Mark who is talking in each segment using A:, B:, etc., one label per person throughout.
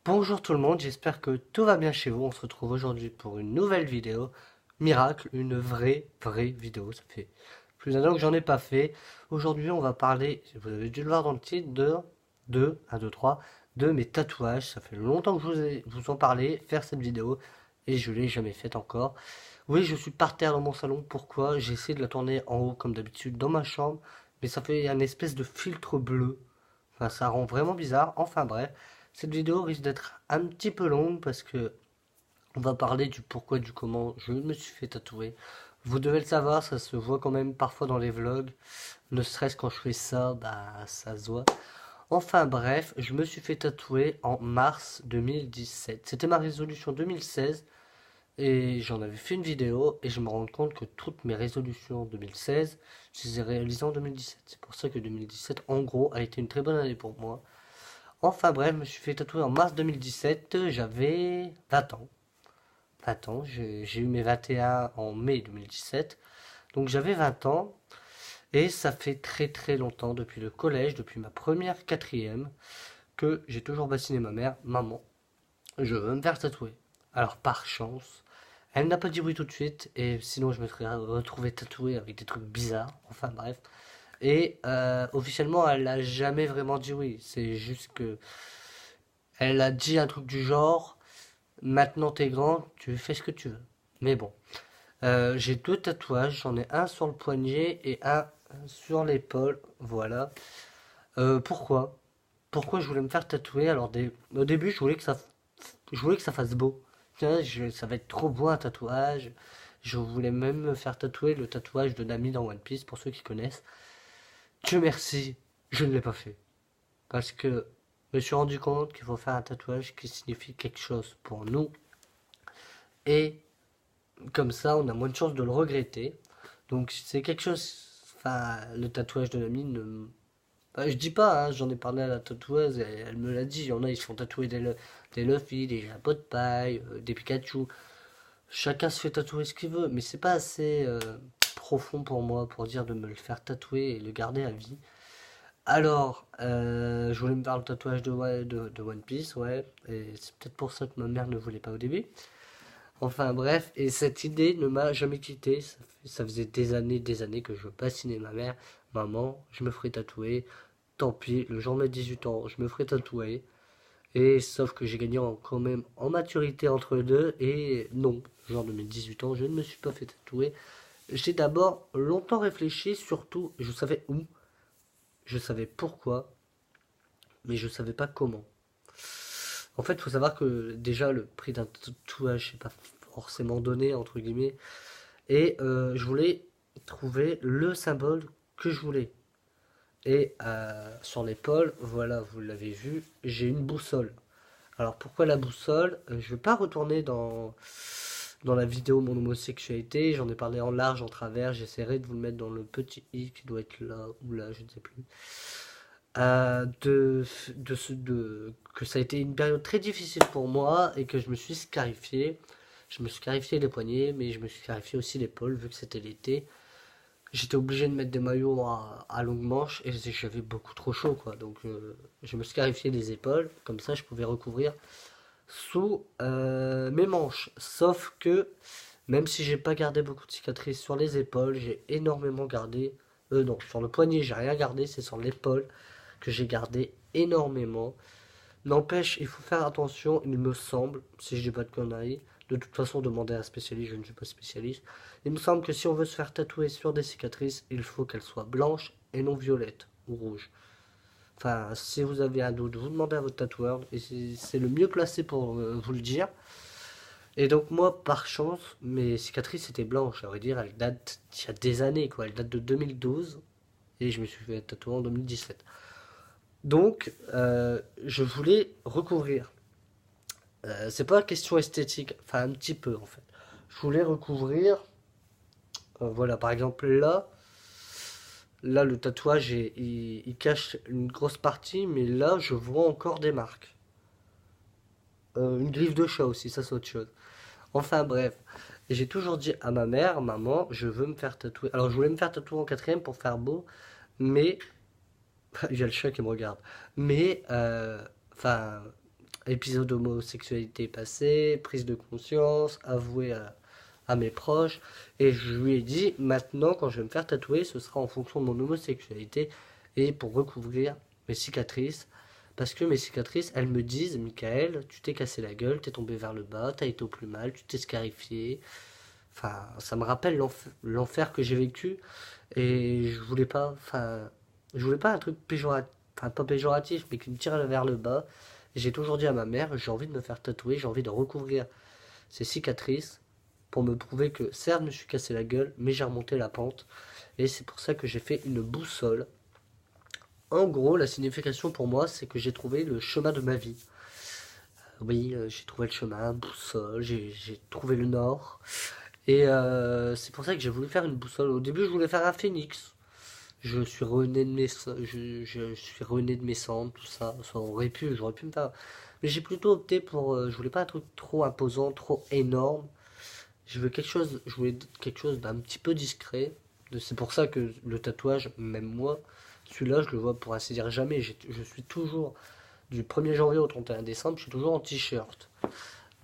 A: Bonjour tout le monde, j'espère que tout va bien chez vous. On se retrouve aujourd'hui pour une nouvelle vidéo. Miracle, une vraie vidéo. Ça fait plus d'un an que j'en ai pas fait. Aujourd'hui, on va parler, vous avez dû le voir dans le titre, de 1, 2, 3, de mes tatouages. Ça fait longtemps que vous en parlé, faire cette vidéo, et je l'ai jamais faite encore. Oui, je suis par terre dans mon salon. Pourquoi? J'ai essayé de la tourner en haut comme d'habitude dans ma chambre, mais ça fait un espèce de filtre bleu. Enfin, ça rend vraiment bizarre. Enfin bref, cette vidéo risque d'être un petit peu longue parce que on va parler du pourquoi, du comment je me suis fait tatouer. Vous devez le savoir, ça se voit quand même parfois dans les vlogs. Ne serait-ce quand je fais ça, bah ça se voit. Enfin bref, je me suis fait tatouer en mars 2017. C'était ma résolution 2016 et j'en avais fait une vidéo et je me rends compte que toutes mes résolutions 2016, je les ai réalisées en 2017. C'est pour ça que 2017, en gros, a été une très bonne année pour moi. Enfin bref, je me suis fait tatouer en mars 2017, j'avais 20 ans. 20 ans, j'ai eu mes 21 en mai 2017. Donc j'avais 20 ans et ça fait très longtemps, depuis le collège, depuis ma première quatrième, que j'ai toujours bassiné ma mère, maman, je veux me faire tatouer. Alors par chance, elle n'a pas dit oui tout de suite et sinon je me serais retrouvé tatoué avec des trucs bizarres. Enfin bref. Et officiellement, elle n'a jamais vraiment dit oui. C'est juste que elle a dit un truc du genre, maintenant t'es grand, tu fais ce que tu veux. Mais bon, j'ai deux tatouages, j'en ai un sur le poignet et un sur l'épaule, voilà. Pourquoi? Pourquoi je voulais me faire tatouer? Alors au début, je voulais que ça fasse beau. Tiens, ça va être trop beau un tatouage. Je voulais même me faire tatouer le tatouage de Nami dans One Piece, pour ceux qui connaissent. Dieu merci, je ne l'ai pas fait. Parce que je me suis rendu compte qu'il faut faire un tatouage qui signifie quelque chose pour nous. Et comme ça, on a moins de chances de le regretter. Donc c'est quelque chose. Enfin, le tatouage de Nami ne. Bah, je dis pas, hein, j'en ai parlé à la tatoueuse, et elle me l'a dit. Il y en a, ils se font tatouer des Luffy, des Japon de paille, des Pikachu. Chacun se fait tatouer ce qu'il veut, mais c'est pas assez profond pour moi pour dire de me le faire tatouer et le garder à vie. Alors, je voulais me faire le tatouage de One Piece, ouais, et c'est peut-être pour ça que ma mère ne voulait pas au début. Enfin bref, et cette idée ne m'a jamais quitté. Ça faisait des années que je bassinais ma mère. Maman, je me ferai tatouer. Tant pis, le jour de mes 18 ans, je me ferai tatouer. Et sauf que j'ai gagné quand même en maturité entre deux. Et non, genre de mes 18 ans, je ne me suis pas fait tatouer. J'ai d'abord longtemps réfléchi, surtout, je savais où, je savais pourquoi, mais je savais pas comment. En fait, il faut savoir que déjà le prix d'un tatouage, c'est pas forcément donné, entre guillemets. Et je voulais trouver le symbole que je voulais. Et sur l'épaule, voilà, vous l'avez vu, j'ai une boussole. Alors pourquoi la boussole? Je ne vais pas retourner dans la vidéo mon homosexualité, j'en ai parlé en large, en travers, j'essaierai de vous le mettre dans le petit i qui doit être là ou là, je ne sais plus. Que ça a été une période très difficile pour moi et que je me suis scarifié. Je me suis scarifié les poignets, mais je me suis scarifié aussi l'épaule vu que c'était l'été. J'étais obligé de mettre des maillots à longue manche et j'avais beaucoup trop chaud quoi. Donc je me scarifiais les épaules, comme ça je pouvais recouvrir sous mes manches. Sauf que même si j'ai pas gardé beaucoup de cicatrices sur les épaules, j'ai énormément gardé. Non, sur le poignet j'ai rien gardé, c'est sur l'épaule que j'ai gardé énormément. N'empêche, il faut faire attention, il me semble, si je dis pas de conneries, de toute façon, demander à un spécialiste, je ne suis pas spécialiste. Il me semble que si on veut se faire tatouer sur des cicatrices, il faut qu'elles soient blanches et non violettes ou rouges. Enfin, si vous avez un doute, vous demandez à votre tatoueur, et c'est le mieux placé pour vous le dire. Et donc moi, par chance, mes cicatrices étaient blanches, à vrai dire, elles datent d'il y a des années, quoi. Elles datent de 2012, et je me suis fait tatouer en 2017. Donc, je voulais recouvrir. C'est pas question esthétique, enfin un petit peu en fait. Je voulais recouvrir, voilà, par exemple là le tatouage il cache une grosse partie, mais là je vois encore des marques. Une griffe de chat aussi, ça c'est autre chose. Enfin bref, et j'ai toujours dit à ma mère, maman, je veux me faire tatouer. Alors je voulais me faire tatouer en quatrième pour faire beau, mais il y a le chat qui me regarde. Mais enfin épisode d'homosexualité passé, prise de conscience, avoué à mes proches. Et je lui ai dit, maintenant, quand je vais me faire tatouer, ce sera en fonction de mon homosexualité et pour recouvrir mes cicatrices. Parce que mes cicatrices, elles me disent, Michael, tu t'es cassé la gueule, t'es tombé vers le bas, t'as été au plus mal, tu t'es scarifié. Enfin, ça me rappelle l'enfer que j'ai vécu et je voulais pas un truc péjoratif, enfin pas péjoratif, mais qui me tire vers le bas. J'ai toujours dit à ma mère, j'ai envie de me faire tatouer, j'ai envie de recouvrir ces cicatrices pour me prouver que certes, je me suis cassé la gueule, mais j'ai remonté la pente. Et c'est pour ça que j'ai fait une boussole. En gros, la signification pour moi, c'est que j'ai trouvé le chemin de ma vie. Oui, j'ai trouvé le chemin, boussole, j'ai trouvé le nord. Et c'est pour ça que j'ai voulu faire une boussole. Au début, je voulais faire un phénix. Je suis rené de je suis rené de mes cendres, tout ça. Ça aurait pu, j'aurais pu me faire. Mais j'ai plutôt opté pour. Je voulais pas un truc trop imposant, trop énorme. Je voulais quelque chose d'un petit peu discret. C'est pour ça que le tatouage, même moi, celui-là, je le vois pour ainsi dire jamais. Je suis toujours, du 1er janvier au 31 décembre, je suis toujours en t-shirt.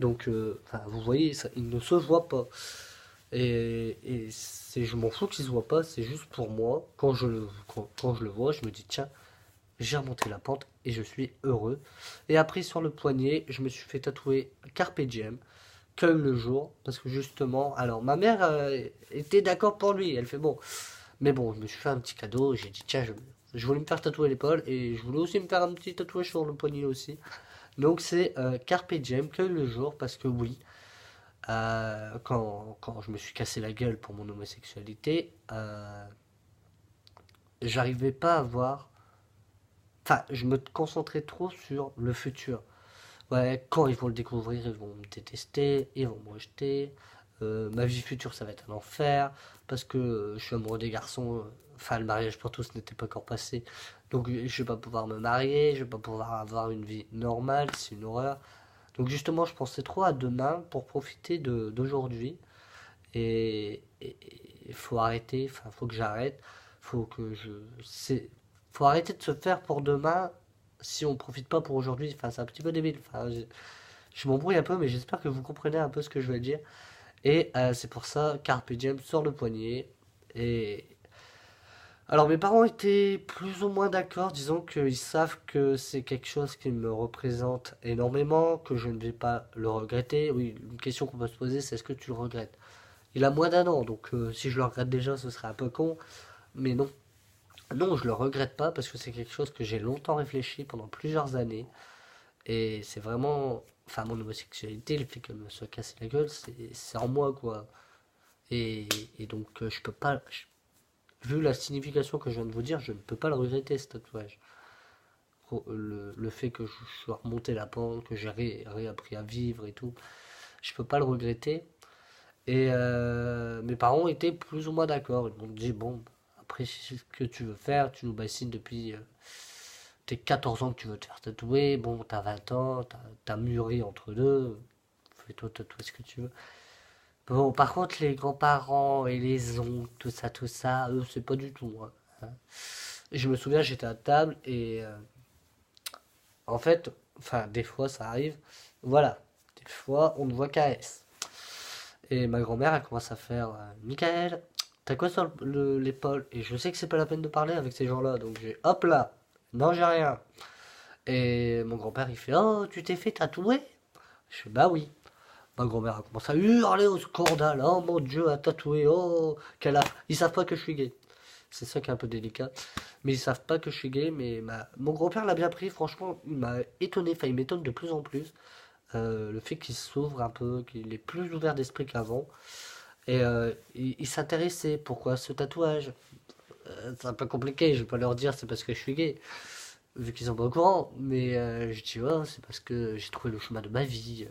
A: Donc, enfin, vous voyez, ça, il ne se voit pas. Je m'en fous qu'il se voit pas, c'est juste pour moi. Quand je le vois, je me dis, tiens, j'ai remonté la pente et je suis heureux. Et après, sur le poignet, je me suis fait tatouer Carpe Diem, comme le jour, parce que justement, alors ma mère était d'accord pour lui, elle fait bon. Mais bon, je me suis fait un petit cadeau, j'ai dit, tiens, je voulais me faire tatouer l'épaule et je voulais aussi me faire un petit tatouage sur le poignet aussi. Donc c'est Carpe Diem, que le jour, parce que oui, quand je me suis cassé la gueule pour mon homosexualité, j'arrivais pas à voir. Enfin, je me concentrais trop sur le futur. Ouais, quand ils vont le découvrir, ils vont me détester, ils vont me rejeter. Ma vie future, ça va être un enfer. Parce que je suis amoureux des garçons. Enfin, le mariage pour tous n'était pas encore passé. Donc, je vais pas pouvoir me marier, je vais pas pouvoir avoir une vie normale, c'est une horreur. Donc, justement, je pensais trop à demain pour profiter d'aujourd'hui. Et il faut arrêter, enfin, faut que j'arrête. Faut que je. Faut arrêter de se faire pour demain si on profite pas pour aujourd'hui. Enfin, c'est un petit peu débile. Enfin, je m'embrouille un peu, mais j'espère que vous comprenez un peu ce que je veux dire. Et c'est pour ça, Carpe Diem sur le poignet. Et alors, mes parents étaient plus ou moins d'accord. Disons qu'ils savent que c'est quelque chose qui me représente énormément, que je ne vais pas le regretter. Oui, une question qu'on peut se poser, c'est est-ce que tu le regrettes? Il a moins d'un an, donc si je le regrette déjà, ce serait un peu con. Mais non, non, je le regrette pas parce que c'est quelque chose que j'ai longtemps réfléchi pendant plusieurs années. Et c'est vraiment. Enfin, mon homosexualité, le fait qu'elle me soit cassé la gueule, c'est en moi, quoi. Et, et donc, je peux pas. Vu la signification que je viens de vous dire, je ne peux pas le regretter, ce tatouage. Le fait que je sois remonté la pente, que j'ai réappris à vivre et tout, je peux pas le regretter. Et mes parents étaient plus ou moins d'accord. Ils m'ont dit, bon, après, c'est ce que tu veux faire, tu nous bassines depuis tes 14 ans que tu veux te faire tatouer. Bon, t'as 20 ans, t'as mûri entre deux. Fais-toi tatouer ce que tu veux. Bon, par contre, les grands-parents et les oncles, tout ça, eux, c'est pas du tout, hein. Et je me souviens, j'étais à table et en fait, enfin, des fois, ça arrive. Voilà, des fois, on ne voit qu'à S. Et ma grand-mère, elle commence à faire Michael, t'as quoi sur l'épaule? Et je sais que c'est pas la peine de parler avec ces gens-là, donc j'ai hop là, non, j'ai rien. Et mon grand-père, il fait oh, tu t'es fait tatouer? Je fais bah oui. Ma grand-mère a commencé à hurler au scandale. Oh mon Dieu, un tatoué, oh, qu'elle a. Ils savent pas que je suis gay. C'est ça qui est un peu délicat. Mais ils savent pas que je suis gay, mais mon grand-père l'a bien pris, franchement, il m'a étonné, enfin il m'étonne de plus en plus. Le fait qu'il s'ouvre un peu, qu'il est plus ouvert d'esprit qu'avant. Et il s'intéressait, pourquoi ce tatouage? C'est un peu compliqué, je vais pas leur dire c'est parce que je suis gay, vu qu'ils sont pas au courant. Mais je dis ouais, c'est parce que j'ai trouvé le chemin de ma vie.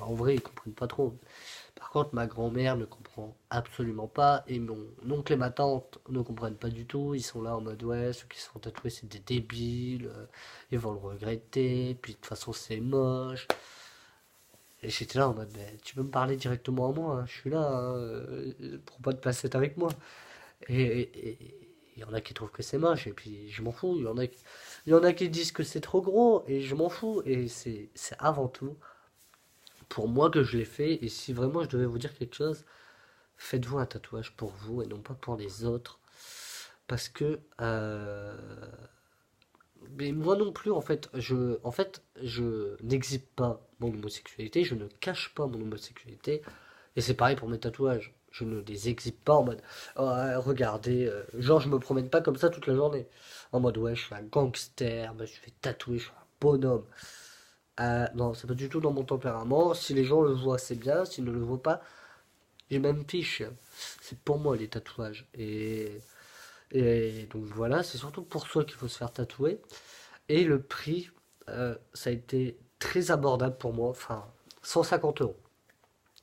A: En vrai, ils comprennent pas trop. Par contre, ma grand-mère ne comprend absolument pas, et mon oncle et ma tante ne comprennent pas du tout. Ils sont là en mode ouais, ceux qui se font tatouer c'est des débiles, ils vont le regretter, puis de toute façon c'est moche. Et j'étais là en mode, mais tu peux me parler directement à moi, hein, je suis là, hein, pour pas te passer avec moi. Et il y en a qui trouvent que c'est moche, et puis je m'en fous. Il y en a qui disent que c'est trop gros, et je m'en fous. Et c'est avant tout pour moi que je l'ai fait. Et si vraiment je devais vous dire quelque chose, faites-vous un tatouage pour vous et non pas pour les autres. Parce que mais moi non plus, en fait, je n'exhibe pas mon homosexualité, je ne cache pas mon homosexualité. Et c'est pareil pour mes tatouages. Je ne les exhibe pas en mode, oh, regardez, genre je me promène pas comme ça toute la journée. En mode, ouais, je suis un gangster, je suis fait tatouer, je suis un bonhomme. Non, c'est pas du tout dans mon tempérament. Si les gens le voient, c'est bien. S'ils ne le voient pas, j'ai même fiche. C'est pour moi les tatouages. Et donc voilà, c'est surtout pour soi qu'il faut se faire tatouer. Et le prix, ça a été très abordable pour moi. Enfin, 150 euros.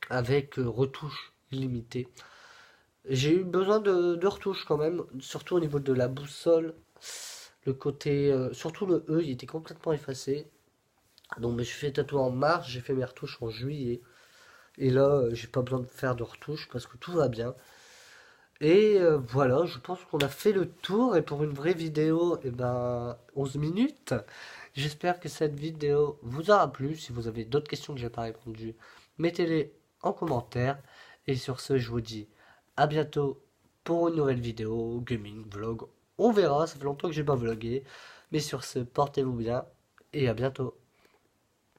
A: Avec retouche illimitée. J'ai eu besoin de retouches quand même, surtout au niveau de la boussole. Le côté, surtout le E, il était complètement effacé. Donc, je me suis fait tatouer en mars, j'ai fait mes retouches en juillet. Et là, j'ai pas besoin de faire de retouches parce que tout va bien. Et voilà, je pense qu'on a fait le tour. Et pour une vraie vidéo, eh ben, 11 minutes. J'espère que cette vidéo vous aura plu. Si vous avez d'autres questions que j'ai pas répondu, mettez-les en commentaire. Et sur ce, je vous dis à bientôt pour une nouvelle vidéo, gaming, vlog. On verra, ça fait longtemps que j'ai pas vlogué. Mais sur ce, portez-vous bien et à bientôt.